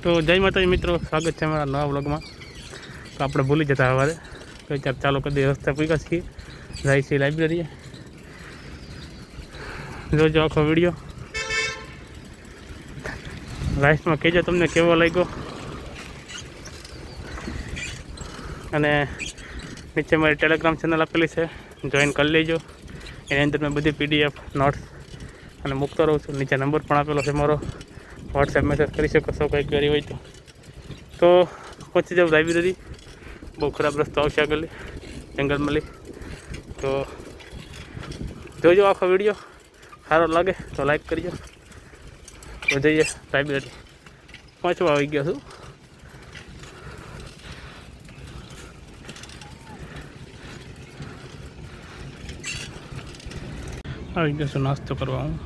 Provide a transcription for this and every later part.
તો જય માતાજી મિત્રો, સ્વાગત છે અમારા નવા વ્લોગમાં। તો આપણે ભૂલી જતા સવારે તો અત્યારે ચાલુ કરી દઈએ, રસ્તા પૂછ્યા છીએ, જાય છે લાઇબ્રેરીએ। જોજો આખો વિડીયો, લાસ્ટમાં કહેજો તમને કેવો લાગ્યો, અને નીચે મારી ટેલિગ્રામ ચેનલ આપેલી છે, જોઈન કરી લેજો। એની અંદર મેં બધી PDF નોટ્સ અને મૂકતો રહું છું। નીચે નંબર પણ આપેલો છે મારો, વોટ્સએપ મેસેજ કરી શકો છો કંઈ ક્વેરી હોય તો પહોંચી જાવ લાઇબ્રેરી। બહુ ખરાબ રસ્તો આવશે આગળ જંગલમાં, તો જોજો આખો વિડીયો, સારો લાગે તો લાઈક કરજો। તો જઈએ લાઇબ્રેરી, પહોંચવા આવી ગયો છું। આવી ગયો છું નાસ્તો કરવા હું।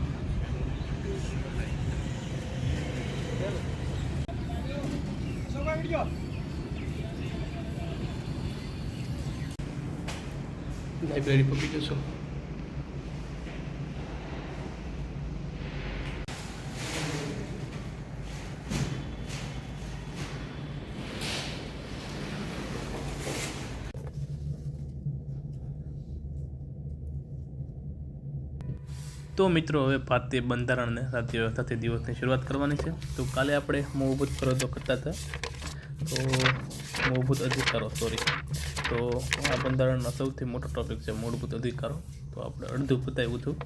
લાઇબ્રેરી પહોંચી જશો। તો મિત્રો, હવે ભારતીય બંધારણને રાજ્ય વ્યવસ્થાથી દિવસની શરૂઆત કરવાની છે। તો કાલે આપણે મૂળભૂત ફરજો કરતા હતા, તો મૂળભૂત અધિકારો તો આ બંધારણનો સૌથી મોટો ટોપિક છે મૂળભૂત અધિકારો। તો આપણે અડધું પતાવ્યું હતું,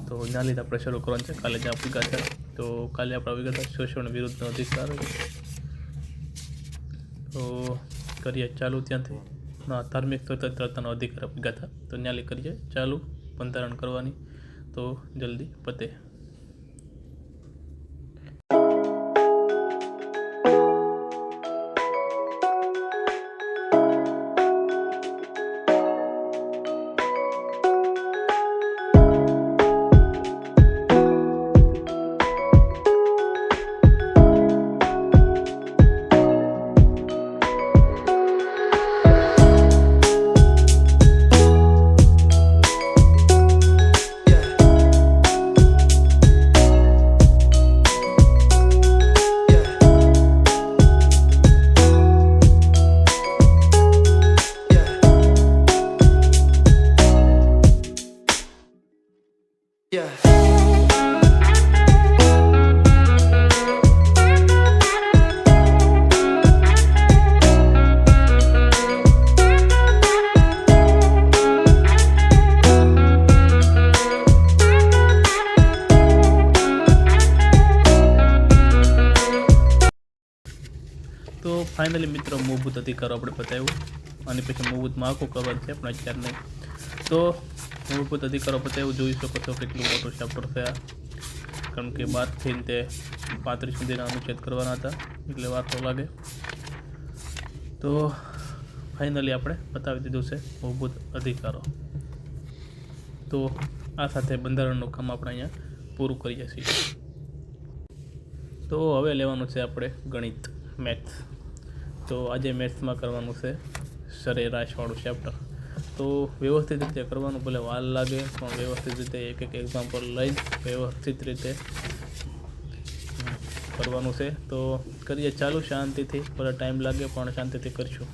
તો એના લીધે આપણે શરૂ કરવાનું છે। કાલે જ્યાં વિગત છે, તો કાલે આપણે વિગત શોષણ વિરુદ્ધનો અધિકાર, તો કરીએ ચાલુ ત્યાંથી। ધાર્મિક સ્વતંત્રતાનો અધિકાર વિગત, તો ન્યાલી કરીએ ચાલુ બંધારણ કરવાની, તો જલ્દી પતે। તો ફાઇનલી મિત્રો, મૂળભૂત અધિકારો આપણે બતાવ્યું, અને પછી મૂળભૂતમાં આખું કવર છે પણ અત્યારે નહીં। તો મૂળભૂત અધિકારો બતાવ્યું, જોઈ શકો છો કેટલું મોટું ચેપ્ટર છે આ, કારણ કે 12 થી 35 સુધીના અનુચ્છેદ કરવાના હતા, એટલે વાર તો લાગે। તો ફાઇનલી આપણે બતાવી દીધું છે મૂળભૂત અધિકારો। તો આ સાથે બંધારણનું કામ આપણે અહીંયા પૂરું કરીએ છીએ। તો હવે લેવાનું છે આપણે ગણિત, મેથ્સ। તો આજે મેથ્સમાં કરવાનું છે સરેરાશવાળું ચેપ્ટર। તો વ્યવસ્થિત રીતે કરવાનું, ભલે વાર લાગે પણ વ્યવસ્થિત રીતે એક એક એક્ઝામ્પલ લઈ વ્યવસ્થિત રીતે કરવાનું છે। તો કરીએ ચાલુ શાંતિથી, ભલે ટાઈમ લાગે પણ શાંતિથી કરશું।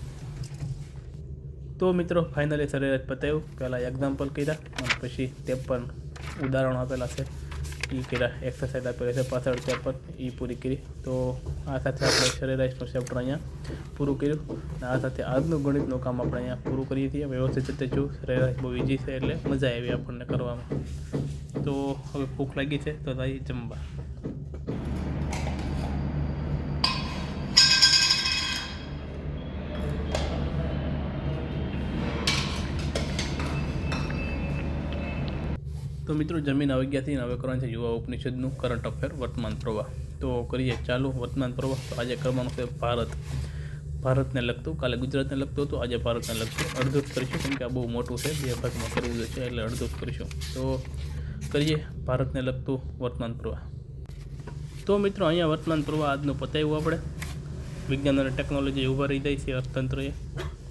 તો મિત્રો, ફાઇનલી સરેરાશ બતાવ્યું, પહેલાં એક્ઝામ્પલ કર્યા અને પછી 53 ઉદાહરણો આપેલા છે એ કર્યા, એક્સરસાઇઝ આપેલી છે પાછળ ચેપ્ટર એ પૂરી કરી। તો આ સાથે આપણે સરેરાશનું ચેપ્ટર અહીંયા પૂરું કર્યું, અને આ સાથે આજનું ગણિતનું કામ આપણે અહીંયા પૂરું કરીએ છીએ વ્યવસ્થિત રીતે। જો સરેરાશ બહુ ઈઝી છે એટલે મજા આવી આપણને કરવામાં। તો હવે ભૂખ લાગી છે તો જઈએ જમવા। તો મિત્રો, જમીન આવી ગયા હતી, હવે કરવાનું છે યુવા ઉપનિષદનું કરંટ અફેર, વર્તમાન પ્રવાહ। તો કરીએ ચાલુ વર્તમાન પ્રવાહ। તો આજે કરવાનું છે ભારતને લગતું, કાલે ગુજરાતને લગતું હતું, આજે ભારતને લગતું। અડધું જ કરીશું કેમ કે આ બહુ મોટું છે, 2 ભાગમાં કરવું છે એટલે અડધું જ કરીશું। તો કરીએ ભારતને લગતું વર્તમાન પ્રવાહ। તો મિત્રો, અહીંયા વર્તમાન પ્રવાહ આજનું પતાવ્યું આપણે। વિજ્ઞાન અને ટેકનોલોજી ઊભા રહી જાય છે અર્થતંત્રએ।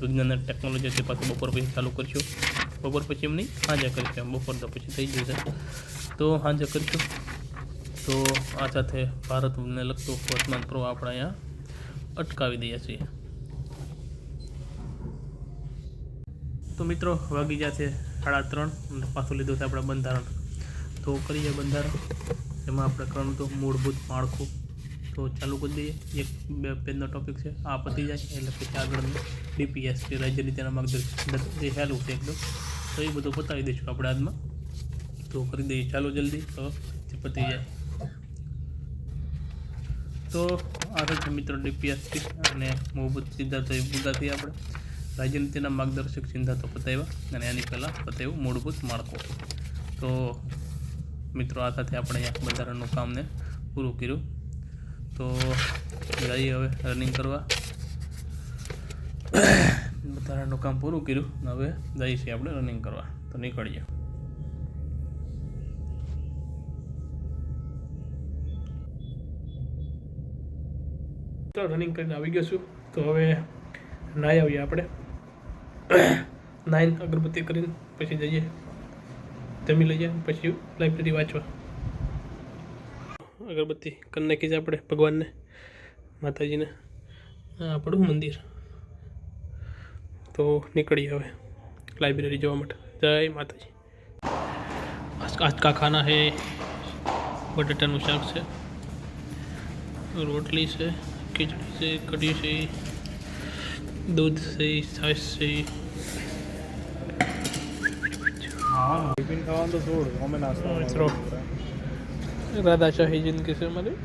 વિજ્ઞાન અને ટેકનોલોજીથી પાછું બપોર પછી ચાલુ કરીશું। બપોર પછી એમ નહીં, સાંજે કરીશું, બપોર તો પછી થઈ જશે, તો સાંજે કરીશું। તો આ સાથે ભારતને લગતું વર્તમાન પ્રવાહ આપણે અહીંયા અટકાવી દઈએ છીએ. તો મિત્રો વાગી જશે 3:30 અને પાછું લીધું છે આપણે બંધારણ. તો કરીએ બંધારણ. એમાં આપણે કરવાનું તો મૂળભૂત માળખું. તો ચાલુ કરી દઈએ. 1-2 પેજનો ટોપિક છે. આ પતી જાય એટલે પછી આગળનું DPS કે રાજ્ય નીતિના માર્ગદર્શક જે ચાલુ છે એકદમ, તો એ બધું પતાવી દઈશું આપણે આજમાં. તો કરી દઈએ ચાલુ જલ્દી, તો પતી જાય. તો આ છે મિત્રો DPS અને મૂળભૂત સિદ્ધાંતો એ મુદ્દાથી આપણે રાજ્યનીતિના માર્ગદર્શક સિદ્ધાંતો પતાવ્યા અને એની પહેલાં પતાવ્યું મૂળભૂત માળખું. તો મિત્રો આ સાથે આપણે અહીંયા બંધારણનું કામને પૂરું કર્યું. તો જઈએ હવે રનિંગ કરવા. બંધારણનું કામ પૂરું કર્યું, હવે જઈએ છીએ આપણે રનિંગ કરવા. તો નીકળીએ. તો રનિંગ કરીને આવી ગયો છું. તો હવે નાહી આવીએ આપણે. નાઈન અગરબત્તી કરીને પછી જઈએ, જમી લઈએ, પછી લાઇબ્રેરી વાંચવા. અગરબત્તી કરી નાખી છે આપણે ભગવાનને, માતાજીને. આપણું મંદિર. તો નીકળીએ હવે લાઇબ્રેરી જવા માટે. જય માતાજી. आज का खाना है बटाटाનું શાક છે, રોટલી છે, ખીચડી છે, કઢી છે, दूध से छाछ से. टिफिन खाવાનું તો છોડ, અમે નાસ્તો મિત્રો રાધાશાહી જિંદગી છે અમારી.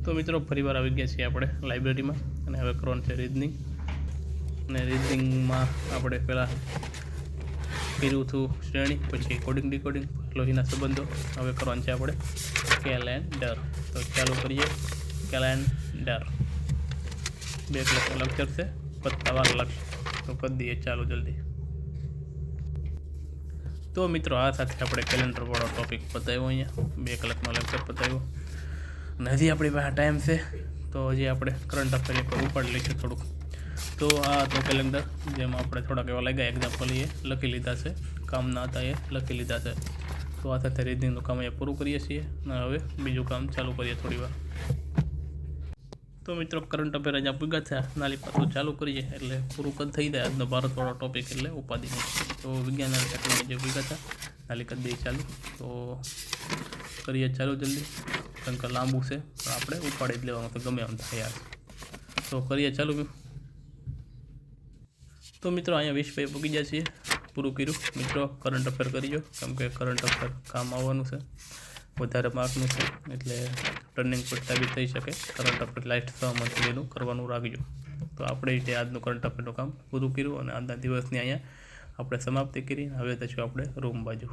તો મિત્રો ફરીવાર આવી ગયા છીએ આપણે લાઇબ્રેરીમાં અને હવે કરવાનું છે રીઝનિંગ. અને રીઝનિંગમાં આપણે પહેલાં કર્યું હતું શ્રેણી, પછી કોડિંગ ડીકોડિંગ, લોહીના સંબંધો. હવે કરવાનું છે આપણે કેલેન્ડર. તો ચાલુ કરીએ. કેલેન્ડર 2 કલાકનો લેક્ચર છે, પત્તાવાર લક્ષ. તો કરી દઈએ ચાલુ જલ્દી. તો મિત્રો આ સાથે આપણે કેલેન્ડરવાળો ટોપિક પતાવ્યો. અહીંયા 2 કલાકનો લેક્ચર પતાવ્યો અને હજી આપણી પાસે ટાઈમ છે. તો હજી આપણે કરંટ અફેર પર ઉપાડી લઈશું થોડુંક. તો આ તો કેલેન્ડર જેમાં આપણે થોડાક એવા લાગ્યા એક્ઝામ્પલ એ લખી લીધા છે, કામના હતા એ લખી લીધા છે. તો આ સાથે રીડિંગનું કામ અહીંયા પૂરું કરીએ છીએ અને હવે બીજું કામ ચાલુ કરીએ થોડી વાર. તો મિત્રો કરંટ અફેર અહીંયા પૂગ્યા છે, નાલી પાછું ચાલુ કરીએ એટલે પૂરું કદ થઈ જાય આજનો ભારતવાળો ટોપિક, એટલે ઉપાધિ નથી. તો વિજ્ઞાન અને ટેકનોલોજી પૂગ્યા હતા, નાલી કરી દઈએ ચાલુ. તો કરીએ ચાલુ જલ્દી, કારણ કે લાંબુ છે તો આપણે ઉપાડી જ લેવાનું, તો ગમે એમ થાય યાર. તો કરીએ ચાલુ. તો મિત્રો અહીંયા 20 પૂગી જાય છીએ, પૂરું કર્યું. મિત્રો કરંટ અફેર કરીજો, કેમ કે કરંટ અફેર કામ આવવાનું છે, વધારે માર્કનું છે, એટલે ટર્નિંગ પોઈન્ટ સાબિત થઈ શકે. કરંટ અફેર લાસ્ટ 6 મંથલીનું કરવાનું રાખજો. તો આપણે જે આજનું કરંટ અફેરનું કામ પૂરું કર્યું અને આજના દિવસની અહીંયા આપણે સમાપ્તિ કરી. હવે જશું આપણે રૂમ બાજુ.